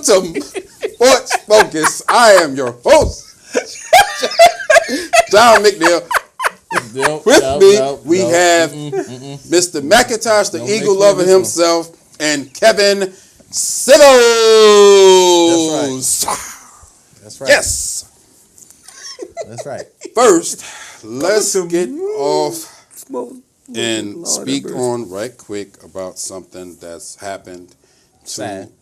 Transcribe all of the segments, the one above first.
to Sports Focus. I am your host, John McNeill's. With me, we have Mr. McIntosh, the Eagle lover himself, and Kevin Siddles. That's right. Yes. That's right. First, let's get off and speak on right quick about something that's happened. Sad.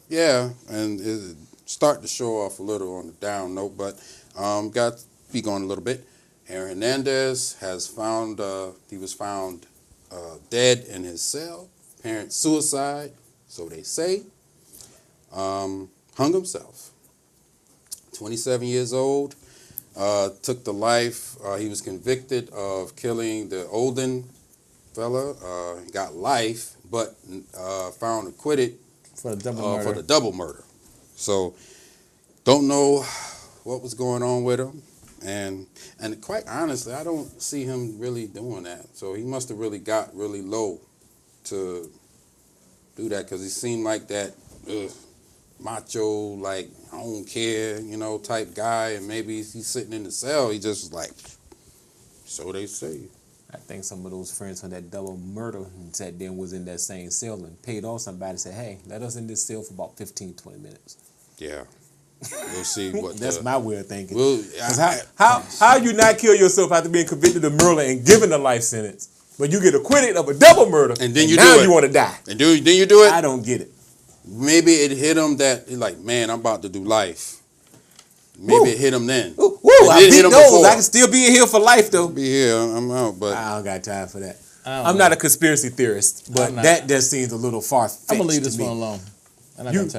And it start to show off a little on the down note, but got to speak on a little bit. Aaron Hernandez has found, he was found dead in his cell, apparent suicide, so they say, hung himself. 27 years old, took the life. He was convicted of killing the Olden fella, got life, but found acquitted For the double murder. So, don't know what was going on with him. And quite honestly, I don't see him really doing that. So he must have really got really low to do that, because he seemed like that macho, like, I don't care, type guy. And maybe he's sitting in the cell. He just was like, so they say. I think some of those friends from that double murder said then was in that same cell and paid off somebody and said, hey, let us in this cell for about 15, 20 minutes. Yeah. We'll see what that's my way of thinking. Well, how you not kill yourself after being convicted of murder and given a life sentence, but you get acquitted of a double murder, and then you want to die? And then you do it? I don't get it. Maybe it hit him that, like, man, I'm about to do life. Maybe it hit him then. I beat those. Before. I can still be in here for life, though. Be here, I'm out, but I don't got time for that. I'm not a conspiracy theorist, but that just seems a little far-fetched. I'm gonna leave this one alone.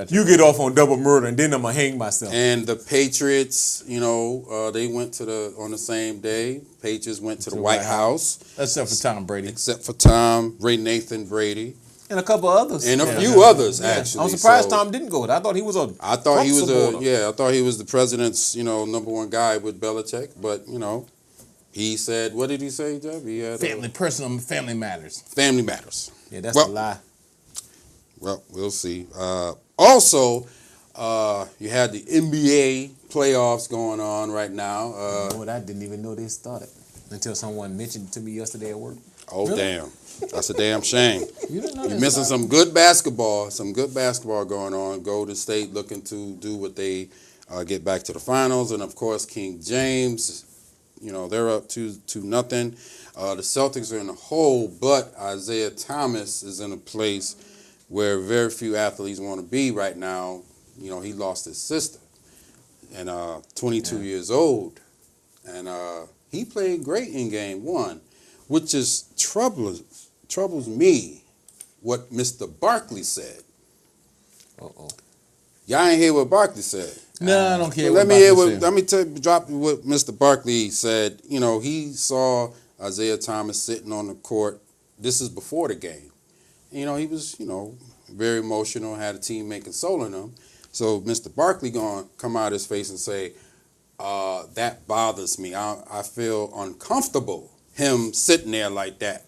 You get off on double murder, and then I'm gonna hang myself. And the Patriots, they went on the same day. Patriots went to the White House. Except for Tom Brady. Except for Tom, Nathan Brady. And a couple others. And a few others, actually. I'm surprised Tom didn't go. I thought he was I thought he was the president's, number one guy with Belichick. But, he said, what did he say, Jeff? He had family matters. Family matters. Yeah, that's a lie. Well, we'll see. Also, you had the NBA playoffs going on right now. I didn't even know they started until someone mentioned it to me yesterday at work. Oh, really? Damn. That's a damn shame. You didn't know You're missing some good basketball. Some good basketball going on. Golden State looking to do what they get back to the finals. And, of course, King James, they're up 2-0. The Celtics are in a hole, but Isaiah Thomas is in a place where very few athletes want to be right now. He lost his sister, and 22 years old. And he played great in game one, which is troubles me what Mr. Barkley said. Y'all ain't hear what Barkley said. No, I don't care. Let me drop what Mr. Barkley said. He saw Isaiah Thomas sitting on the court. This is before the game. He was, very emotional, had a teammate consoling him. So Mr. Barkley gonna come out his face and say, that bothers me. I feel uncomfortable him sitting there like that.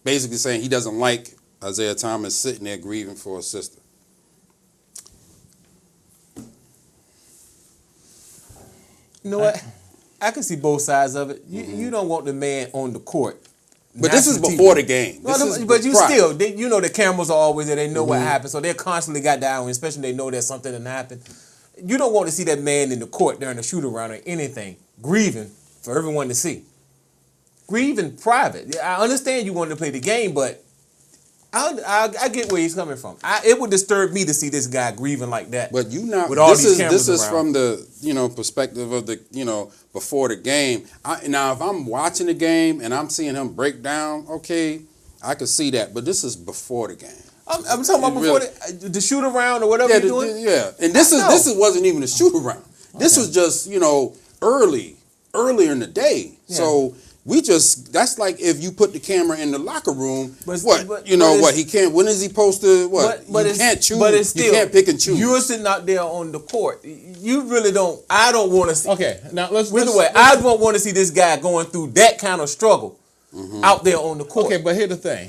Basically saying he doesn't like Isaiah Thomas sitting there grieving for his sister. You know what? I can see both sides of it. You don't want the man on the court. But this is before the game. But the cameras are always there. They know what happened, so they're constantly got down, especially they know that something didn't happen. You don't want to see that man in the court during a shoot-around or anything, grieving for everyone to see. Grieving private. I understand you wanted to play the game, but I get where he's coming from. It would disturb me to see this guy grieving like that. But with all these cameras this is around. From the perspective of the before the game. Now if I'm watching the game and I'm seeing him break down, okay, I could see that. But this is before the game. I'm talking about before the shoot around or whatever you're doing. And this wasn't even a shoot around. This was just earlier in the day. Yeah. So. That's like if you put the camera in the locker room. He can't. When is he supposed to? You can't choose. But it's still, you can't pick and choose. You're sitting out there on the court. You really don't. I don't want to see. Okay, now I don't want to see this guy going through that kind of struggle out there on the court. Okay, but here's the thing.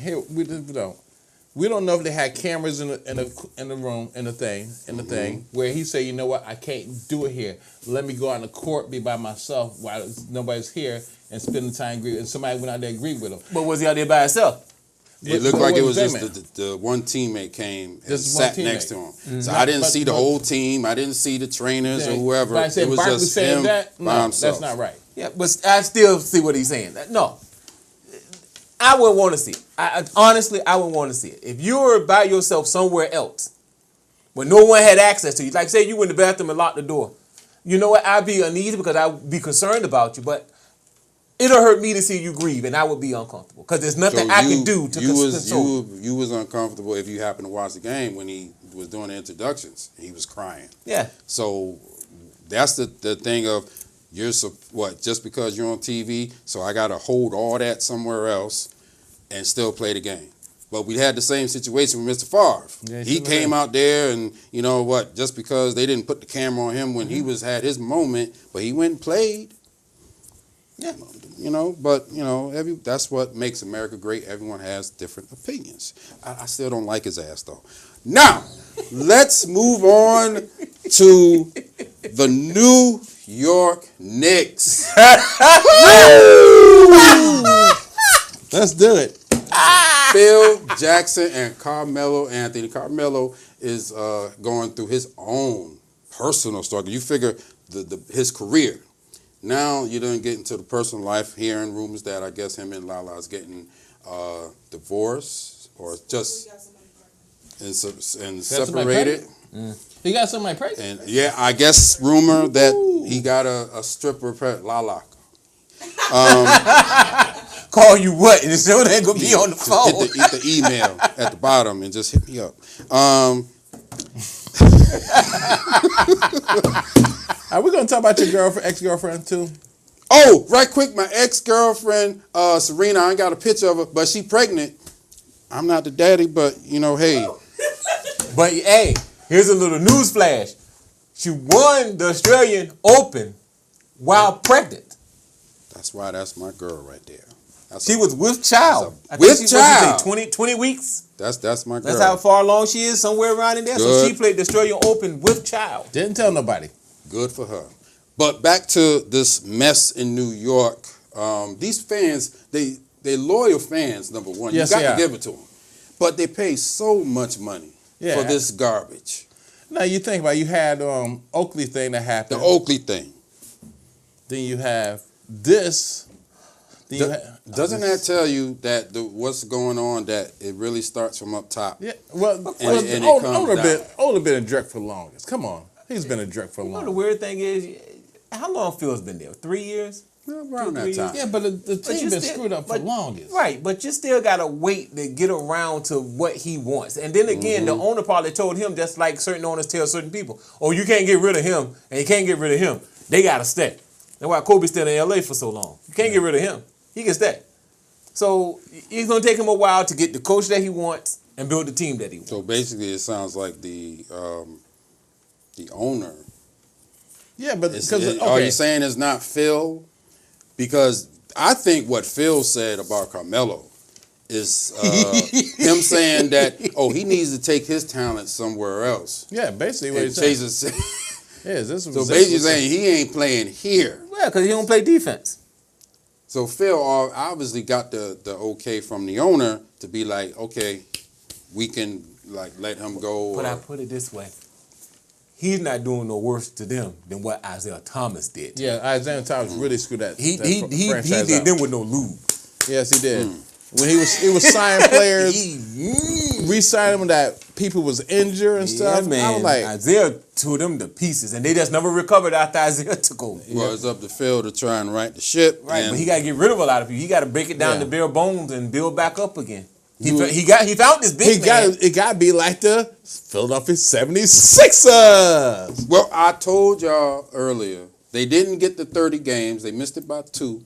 We don't know if they had cameras in the room in the thing where he said, you know what, I can't do it here. Let me go out in the court, be by myself while nobody's here, and spend the time agree. And somebody went out there and agreed with him. But was he out there by himself? It looked like it was just the one teammate came and sat next to him. Mm-hmm. So I didn't see the whole team. I didn't see the trainers or whoever. But I said, it was just him by himself. That's not right. Yeah, but I still see what he's saying. No. I wouldn't want to see it. Honestly, I wouldn't want to see it. If you were by yourself somewhere else, where no one had access to you, like say you went in the bathroom and locked the door, you know what? I'd be uneasy because I'd be concerned about you, but it'll hurt me to see you grieve, and I would be uncomfortable because there's nothing I can do to console. You was uncomfortable if you happened to watch the game when he was doing the introductions. He was crying. Yeah. So that's the thing of just because you're on TV, so I got to hold all that somewhere else and still play the game. But we had the same situation with Mr. Favre. Yeah, he came out there and, you know what, just because they didn't put the camera on him when he had his moment, but he went and played. Yeah. You know, but, you know, that's what makes America great. Everyone has different opinions. I still don't like his ass, though. Now, let's move on to the New York Knicks. Let's do it. Phil Jackson and Carmelo Anthony. Carmelo is going through his own personal struggle. You figure his career. Now you don't get into the personal life, hearing rumors that I guess him and Lala's getting divorced or just and separated. He got somebody pregnant. And yeah, I guess rumor that he got a stripper Lala. Call you what? And still ain't gonna be on the phone. Hit the email at the bottom and just hit me up. Are we gonna talk about your ex-girlfriend too? Oh, right quick, my ex-girlfriend, Serena, I ain't got a picture of her, but she pregnant. I'm not the daddy, but you know, hey. But hey, here's a little news flash. She won the Australian Open while pregnant. That's why that's my girl right there. She was with child. With child. 20 weeks. That's my girl. That's how far along she is, somewhere around in there. Good. So she played the Australian Open with child. Didn't tell nobody. Good for her. But back to this mess in New York. These fans, they loyal fans, number one. Yes, you got to give it to them. But they pay so much money for this garbage. Now you think about it, you had Oakley thing that happened. The Oakley thing. Then you have this. Doesn't that tell you that what's going on, that it really starts from up top? Yeah. Well, older been a jerk for the longest. Come on. He's been a jerk for a long time. The weird thing is, how long Phil's been there? 3 years? Around that time. Yeah, but the team been screwed up for the longest. Right, but you still got to wait to get around to what he wants. And then again, the owner probably told him, just like certain owners tell certain people, oh, you can't get rid of him, and you can't get rid of him. They got to stay. That's why Kobe's still in L.A. for so long. You can't get rid of him. He can stay. So it's going to take him a while to get the coach that he wants and build the team that he wants. So basically it sounds like the owner. Yeah, but are you saying it's not Phil? Because I think what Phil said about Carmelo is him saying that, he needs to take his talent somewhere else. Yeah, basically what he's saying. So basically saying he ain't playing here. Yeah, because he don't play defense. So Phil obviously got the okay from the owner to be like, okay, we can let him go. But I put it this way. He's not doing no worse to them than what Isaiah Thomas did. Yeah, Isaiah Thomas really screwed that. He did them with no lube. Yes, he did. When he was signing players, re-signing them that people was injured and stuff. Man, I was like, Isaiah tore them to pieces, and they just never recovered after Isaiah took over. Well, it's up to Phil to try and right the ship. Right, but he got to get rid of a lot of people. He got to break it down to bare bones and build back up again. He found this big man. It got to be like the Philadelphia 76ers. Well, I told y'all earlier, they didn't get the 30 games. They missed it by 2.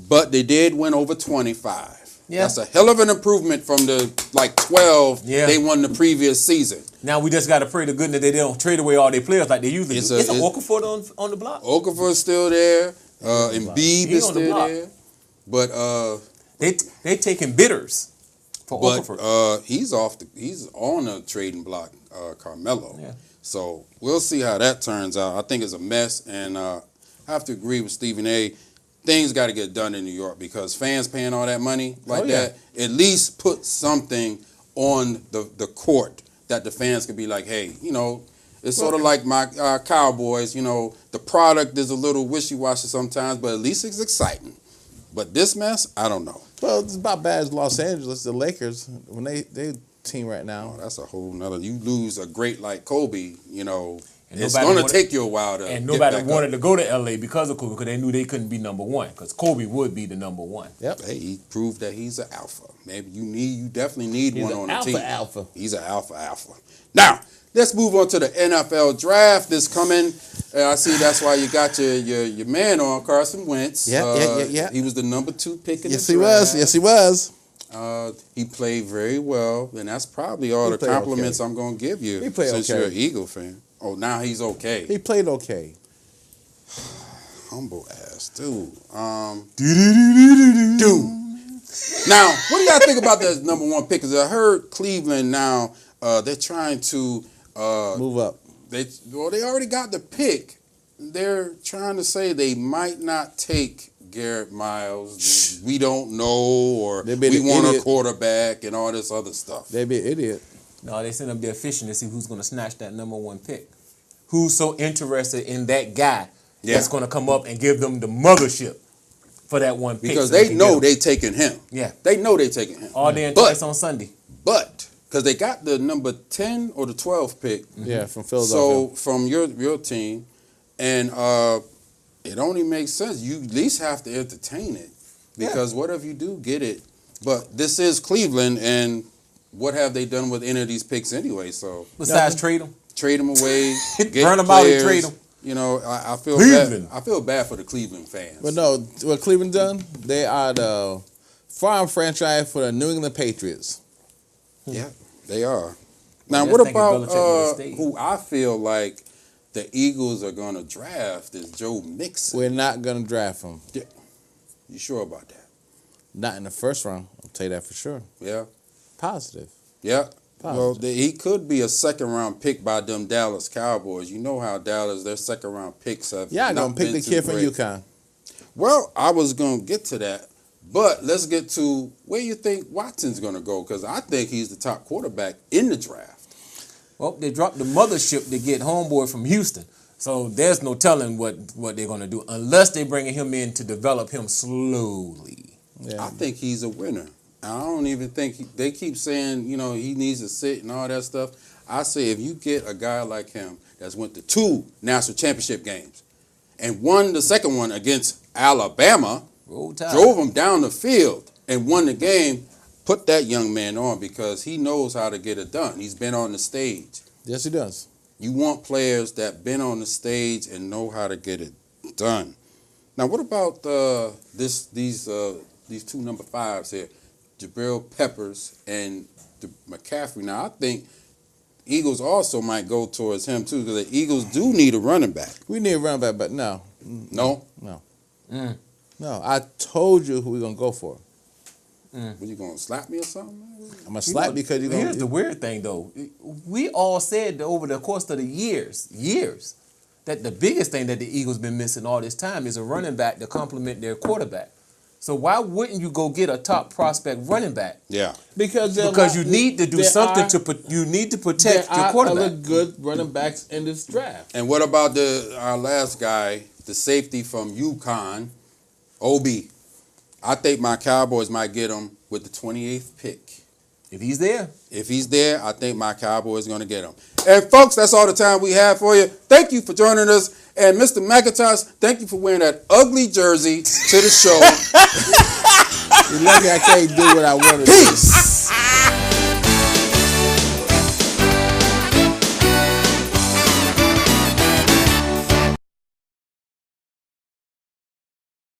But they did win over 25. Yeah. That's a hell of an improvement from the 12 they won the previous season. Now we just got to pray to goodness they don't trade away all their players like they usually do. It's Okafor on the block. Okafor's still there. Embiid is still there. But they taking bidders. For But Okafor. he's on the trading block, Carmelo. Yeah. So we'll see how that turns out. I think it's a mess, and I have to agree with Stephen A. Things got to get done in New York because fans paying all that money like that, at least put something on the court that the fans could be like, hey, it's sort of like my Cowboys. The product is a little wishy-washy sometimes, but at least it's exciting. But this mess, I don't know. Well, it's about bad as Los Angeles, the Lakers, when they team right now. Oh, that's a whole nother. You lose a great like Kobe, it's nobody going to wanted- take you a while to. And get nobody back wanted up. to go to L.A. because of Kobe, because they knew they couldn't be number one, because Kobe would be the number one. Yep. Hey, he proved that he's an alpha. Maybe you definitely need He's one an on the alpha team. alpha. He's an alpha. Now let's move on to the NFL draft that's coming. I see that's why you got your man on, Carson Wentz. Yeah. He was the number 2 pick in Yes, the he draft. was. Yes, he was. He played very well, and that's probably all the played compliments okay. I'm going to give you He played since okay. you're an Eagle fan. Oh, now he's okay. He played okay. Humble ass dude. Dude. Now, what do y'all think about that number 1 pick? Because I heard Cleveland now, they're trying to Move up. they already got the pick. They're trying to say they might not take Garrett Miles. We don't know, or They we been an want a idiot. quarterback and all this other stuff. They'd be an idiot. No, they sent up their fishing to see who's going to snatch that number 1 pick. Who's so interested in that guy that's going to come up and give them the mothership for that 1 pick. Because so they can know get him. they taking him. Yeah. They know they taking him. All day and twice on Sunday. But because they got the number 10 or the 12 pick. Yeah, from So Philadelphia. from your team, and it only makes sense. You at least have to entertain it, because what if you do get it? But this is Cleveland, and what have they done with any of these picks anyway? So Besides trade them. trade them away, get Burn 'em out and players. trade 'em. I feel Cleveland. bad. I feel bad for the Cleveland fans. But no, what Cleveland done? They are the farm franchise for the New England Patriots. Yeah, they are. Now, just what thinking about Belichick would stay. who I feel like the Eagles are going to draft is Joe Mixon. We're not going to draft him. You sure about that? Not in the first round. I'll tell you that for sure. Yeah. Positive. Yeah. Well, Positive. he could be a second-round pick by them Dallas Cowboys. You know how Dallas, their second-round picks have Yeah, I'm not going to pick been the too kid from great. UConn. Well, I was going to get to that, but let's get to where you think Watson's going to go, because I think he's the top quarterback in the draft. Well, they dropped the mothership to get homeboy from Houston. So there's no telling what they're going to do unless they're bringing him in to develop him slowly. Yeah. I think he's a winner. I don't even think they keep saying, he needs to sit and all that stuff. I say if you get a guy like him that's went to 2 national championship games and won the second one against Alabama, Roll Tide. drove him down the field and won the game, put that young man on, because he knows how to get it done. He's been on the stage. Yes, he does. You want players that been on the stage and know how to get it done. Now, what about these 2 number 5s here, Jabril Peppers and McCaffrey? Now, I think Eagles also might go towards him too, because the Eagles do need a running back. We need a running back, but no. No? No. No, I told you who we're going to go for. What, you gonna slap me or something? I'm going to slap because you're going Here's the weird thing, though. We all said that over the course of the years, that the biggest thing that the Eagles been missing all this time is a running back to complement their quarterback. So why wouldn't you go get a top prospect running back? Yeah. Because You need to do something you need to protect your quarterback. There are other good running backs in this draft. And what about our last guy, the safety from UConn, OB? I think my Cowboys might get him with the 28th pick. If he's there. If he's there, I think my Cowboys are going to get him. And folks, that's all the time we have for you. Thank you for joining us. And Mr. McIntosh, thank you for wearing that ugly jersey to the show. You're lucky I can't do what I want to do. Peace.